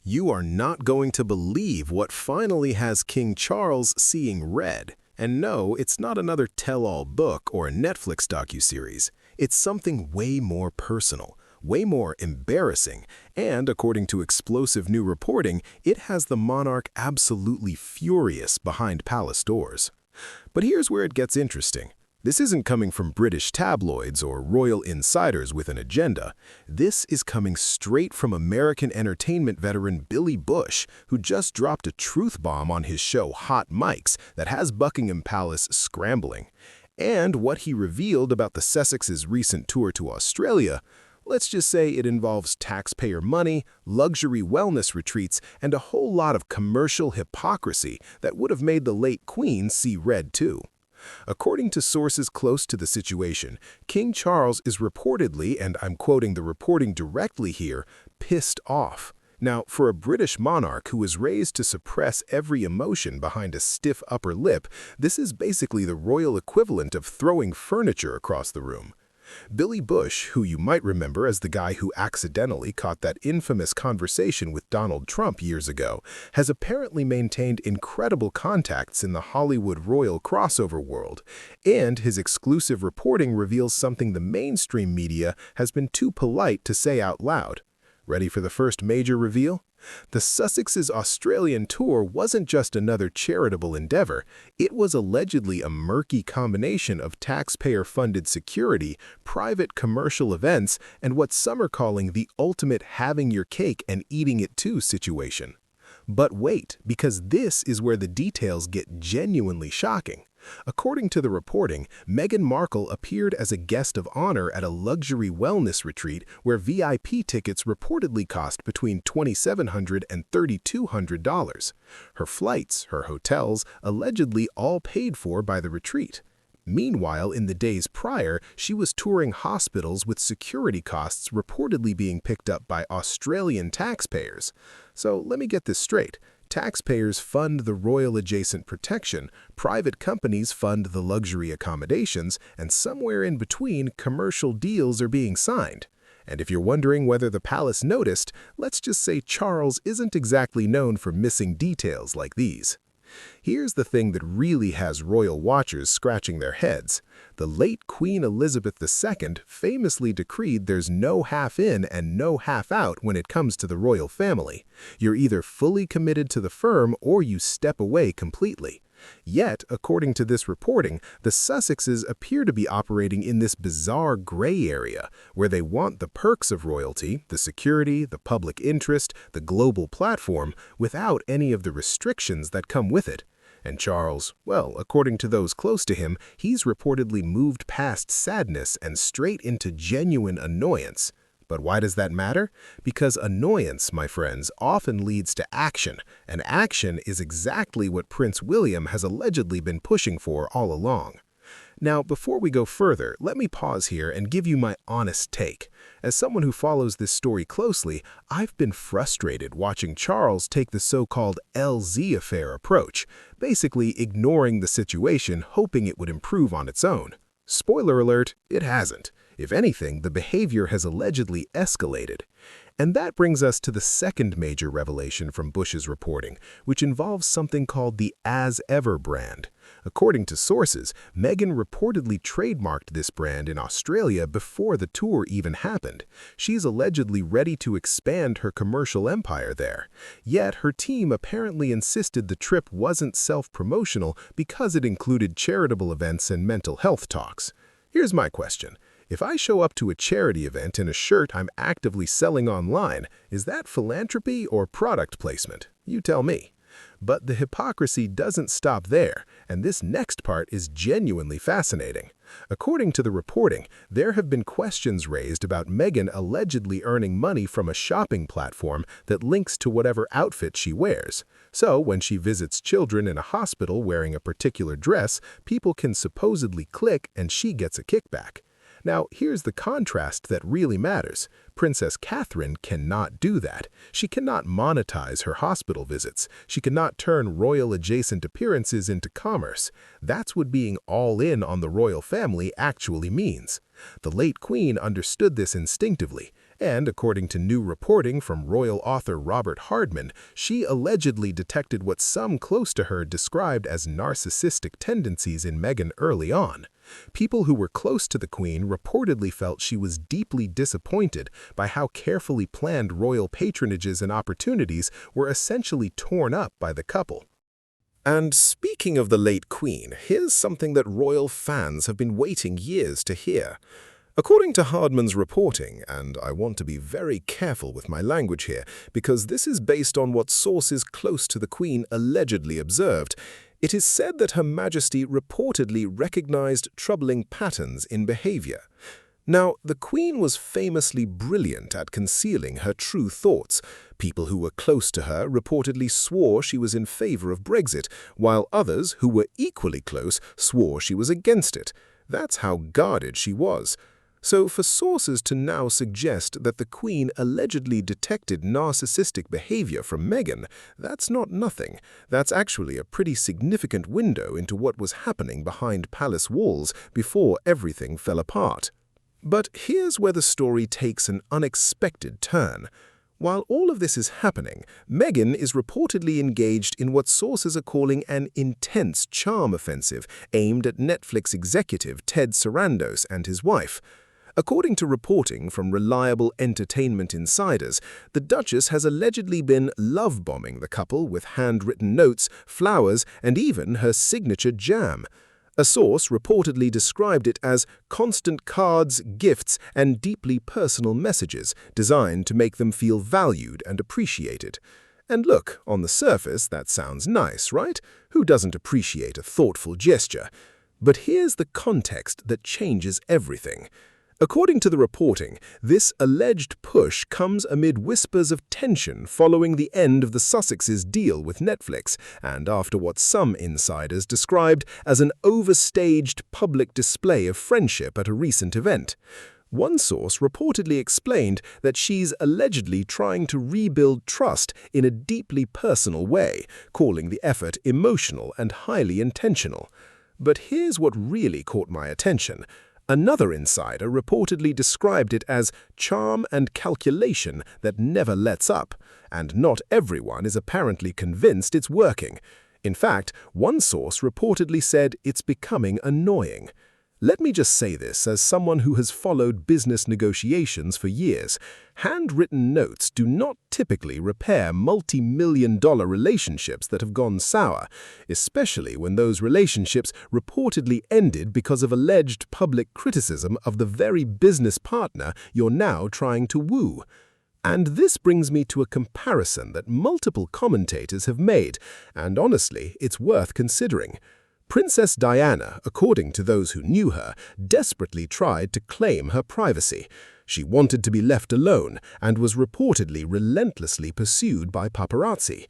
You are not going to believe what finally has King Charles seeing red. And no, it's not another tell-all book or a Netflix docuseries. It's something way more personal, way more embarrassing, and according to explosive new reporting, it has the monarch absolutely furious behind palace doors. But here's where it gets interesting. This isn't coming from British tabloids or royal insiders with an agenda. This is coming straight from American entertainment veteran Billy Bush, who just dropped a truth bomb on his show Hot Mics that has Buckingham Palace scrambling. And what he revealed about the Sussex's recent tour to Australia, let's just say it involves taxpayer money, luxury wellness retreats, and a whole lot of commercial hypocrisy that would have made the late Queen see red too. According to sources close to the situation, King Charles is reportedly, and I'm quoting the reporting directly here, pissed off. Now, for a British monarch who was raised to suppress every emotion behind a stiff upper lip, this is basically the royal equivalent of throwing furniture across the room. Billy Bush, who you might remember as the guy who accidentally caught that infamous conversation with Donald Trump years ago, has apparently maintained incredible contacts in the Hollywood royal crossover world, and his exclusive reporting reveals something the mainstream media has been too polite to say out loud. Ready for the first major reveal? The Sussex's Australian tour wasn't just another charitable endeavor. It was allegedly a murky combination of taxpayer-funded security, private commercial events, and what some are calling the ultimate having your cake and eating it too situation. But wait, because this is where the details get genuinely shocking. According to the reporting, Meghan Markle appeared as a guest of honor at a luxury wellness retreat where VIP tickets reportedly cost between $2,700 and $3,200. Her flights, her hotels, allegedly all paid for by the retreat. Meanwhile, in the days prior, she was touring hospitals with security costs reportedly being picked up by Australian taxpayers. So let me get this straight. Taxpayers fund the royal-adjacent protection, private companies fund the luxury accommodations, and somewhere in between, commercial deals are being signed. And if you're wondering whether the palace noticed, let's just say Charles isn't exactly known for missing details like these. Here's the thing that really has royal watchers scratching their heads. The late Queen Elizabeth II famously decreed there's no half in and no half out when it comes to the royal family. You're either fully committed to the firm or you step away completely. Yet, according to this reporting, the Sussexes appear to be operating in this bizarre gray area, where they want the perks of royalty, the security, the public interest, the global platform, without any of the restrictions that come with it. And Charles, well, according to those close to him, he's reportedly moved past sadness and straight into genuine annoyance. But why does that matter? Because annoyance, my friends, often leads to action, and action is exactly what Prince William has allegedly been pushing for all along. Now, before we go further, let me pause here and give you my honest take. As someone who follows this story closely, I've been frustrated watching Charles take the so-called LZ affair approach, basically ignoring the situation, hoping it would improve on its own. Spoiler alert, it hasn't. If anything, the behavior has allegedly escalated. And that brings us to the second major revelation from Bush's reporting, which involves something called the As Ever brand. According to sources, Meghan reportedly trademarked this brand in Australia before the tour even happened. She's allegedly ready to expand her commercial empire there. Yet her team apparently insisted the trip wasn't self-promotional because it included charitable events and mental health talks. Here's my question. If I show up to a charity event in a shirt I'm actively selling online, is that philanthropy or product placement? You tell me. But the hypocrisy doesn't stop there, and this next part is genuinely fascinating. According to the reporting, there have been questions raised about Meghan allegedly earning money from a shopping platform that links to whatever outfit she wears. So when she visits children in a hospital wearing a particular dress, people can supposedly click and she gets a kickback. Now, here's the contrast that really matters. Princess Catherine cannot do that. She cannot monetize her hospital visits. She cannot turn royal-adjacent appearances into commerce. That's what being all in on the royal family actually means. The late Queen understood this instinctively, And according to new reporting from royal author Robert Hardman, she allegedly detected what some close to her described as narcissistic tendencies in Meghan early on. People who were close to the Queen reportedly felt she was deeply disappointed by how carefully planned royal patronages and opportunities were essentially torn up by the couple. And speaking of the late Queen, here's something that royal fans have been waiting years to hear. According to Hardman's reporting, and I want to be very careful with my language here because this is based on what sources close to the Queen allegedly observed, it is said that Her Majesty reportedly recognized troubling patterns in behavior. Now, the Queen was famously brilliant at concealing her true thoughts. People who were close to her reportedly swore she was in favor of Brexit, while others, who were equally close, swore she was against it. That's how guarded she was. So for sources to now suggest that the Queen allegedly detected narcissistic behavior from Meghan, that's not nothing. That's actually a pretty significant window into what was happening behind palace walls before everything fell apart. But here's where the story takes an unexpected turn. While all of this is happening, Meghan is reportedly engaged in what sources are calling an intense charm offensive aimed at Netflix executive Ted Sarandos and his wife. According to reporting from reliable entertainment insiders, the Duchess has allegedly been love-bombing the couple with handwritten notes, flowers, and even her signature jam. A source reportedly described it as constant cards, gifts, and deeply personal messages designed to make them feel valued and appreciated. And look, on the surface, that sounds nice, right? Who doesn't appreciate a thoughtful gesture? But here's the context that changes everything. According to the reporting, this alleged push comes amid whispers of tension following the end of the Sussex's deal with Netflix and after what some insiders described as an overstaged public display of friendship at a recent event. One source reportedly explained that she's allegedly trying to rebuild trust in a deeply personal way, calling the effort emotional and highly intentional. But here's what really caught my attention. Another insider reportedly described it as charm and calculation that never lets up, and not everyone is apparently convinced it's working. In fact, one source reportedly said it's becoming annoying. Let me just say this as someone who has followed business negotiations for years. Handwritten notes do not typically repair multi-million-dollar relationships that have gone sour, especially when those relationships reportedly ended because of alleged public criticism of the very business partner you're now trying to woo. And this brings me to a comparison that multiple commentators have made, and honestly, it's worth considering. Princess Diana, according to those who knew her, desperately tried to claim her privacy. She wanted to be left alone and was reportedly relentlessly pursued by paparazzi.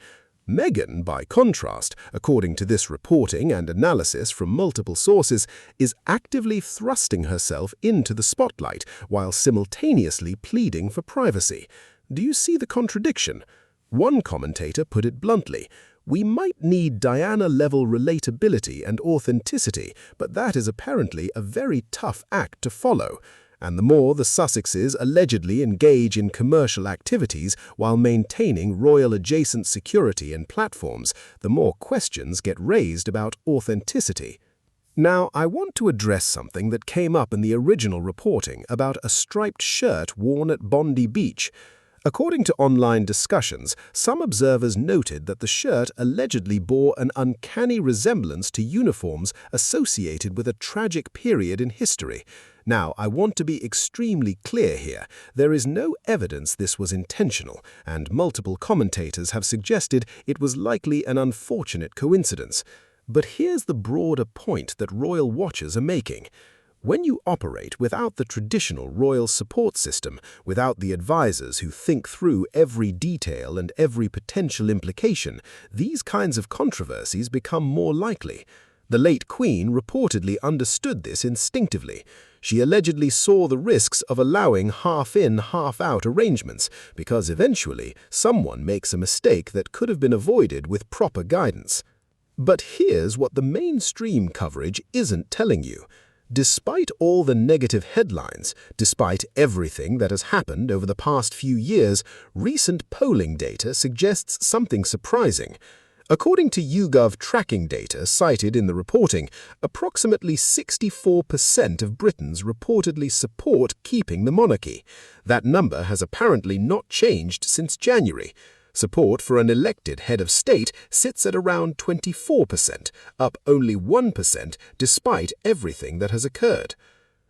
Meghan, by contrast, according to this reporting and analysis from multiple sources, is actively thrusting herself into the spotlight while simultaneously pleading for privacy. Do you see the contradiction? One commentator put it bluntly: "We might need Diana-level relatability and authenticity, but that is apparently a very tough act to follow." And the more the Sussexes allegedly engage in commercial activities while maintaining royal-adjacent security and platforms, the more questions get raised about authenticity. Now, I want to address something that came up in the original reporting about a striped shirt worn at Bondi Beach. According to online discussions, some observers noted that the shirt allegedly bore an uncanny resemblance to uniforms associated with a tragic period in history. Now, I want to be extremely clear here. There is no evidence this was intentional, and multiple commentators have suggested it was likely an unfortunate coincidence. But here's the broader point that royal watchers are making. When you operate without the traditional royal support system, without the advisors who think through every detail and every potential implication, these kinds of controversies become more likely. The late Queen reportedly understood this instinctively. She allegedly saw the risks of allowing half-in, half-out arrangements, because eventually someone makes a mistake that could have been avoided with proper guidance. But here's what the mainstream coverage isn't telling you. Despite all the negative headlines, despite everything that has happened over the past few years, recent polling data suggests something surprising. According to YouGov tracking data cited in the reporting, approximately 64% of Britons reportedly support keeping the monarchy. That number has apparently not changed since January. Support for an elected head of state sits at around 24%, up only 1% despite everything that has occurred.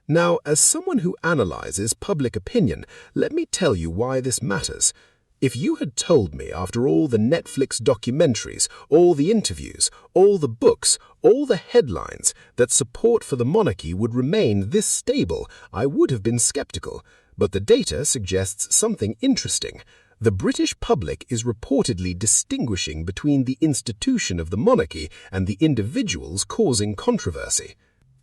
Now, as someone who analyzes public opinion, let me tell you why this matters. If you had told me after all the Netflix documentaries, all the interviews, all the books, all the headlines, that support for the monarchy would remain this stable, I would have been skeptical. But the data suggests something interesting. The British public is reportedly distinguishing between the institution of the monarchy and the individuals causing controversy.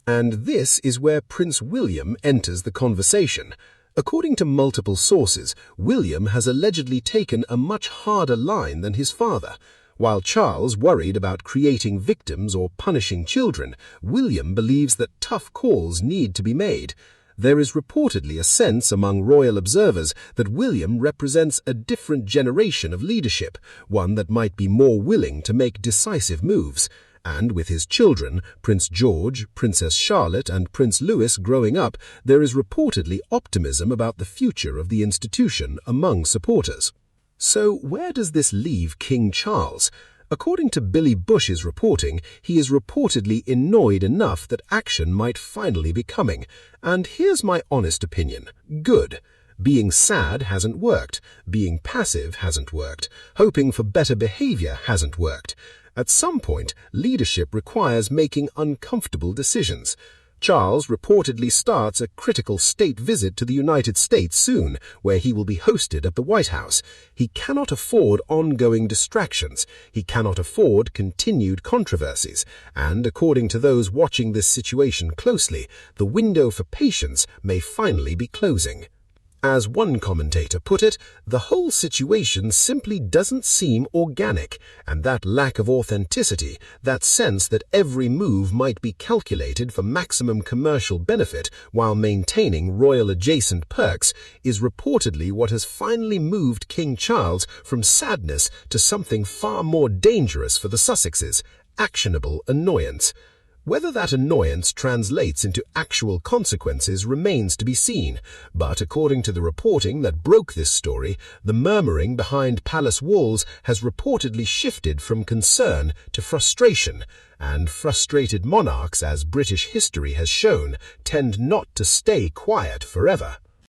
And this is where Prince William enters the conversation. According to multiple sources, William has allegedly taken a much harder line than his father. While Charles worried about creating victims or punishing children, William believes that tough calls need to be made. There is reportedly a sense among royal observers that William represents a different generation of leadership, one that might be more willing to make decisive moves. And with his children, Prince George, Princess Charlotte, and Prince Louis growing up, there is reportedly optimism about the future of the institution among supporters. So where does this leave King Charles? According to Billy Bush's reporting, he is reportedly annoyed enough that action might finally be coming. And here's my honest opinion. Good. Being sad hasn't worked. Being passive hasn't worked. Hoping for better behavior hasn't worked. At some point, leadership requires making uncomfortable decisions. Charles reportedly starts a critical state visit to the United States soon, where he will be hosted at the White House. He cannot afford ongoing distractions. He cannot afford continued controversies. And according to those watching this situation closely, the window for patience may finally be closing. As one commentator put it, the whole situation simply doesn't seem organic, and that lack of authenticity, that sense that every move might be calculated for maximum commercial benefit while maintaining royal-adjacent perks, is reportedly what has finally moved King Charles from sadness to something far more dangerous for the Sussexes: actionable annoyance. Whether that annoyance translates into actual consequences remains to be seen, but according to the reporting that broke this story, the murmuring behind palace walls has reportedly shifted from concern to frustration, and frustrated monarchs, as British history has shown, tend not to stay quiet forever.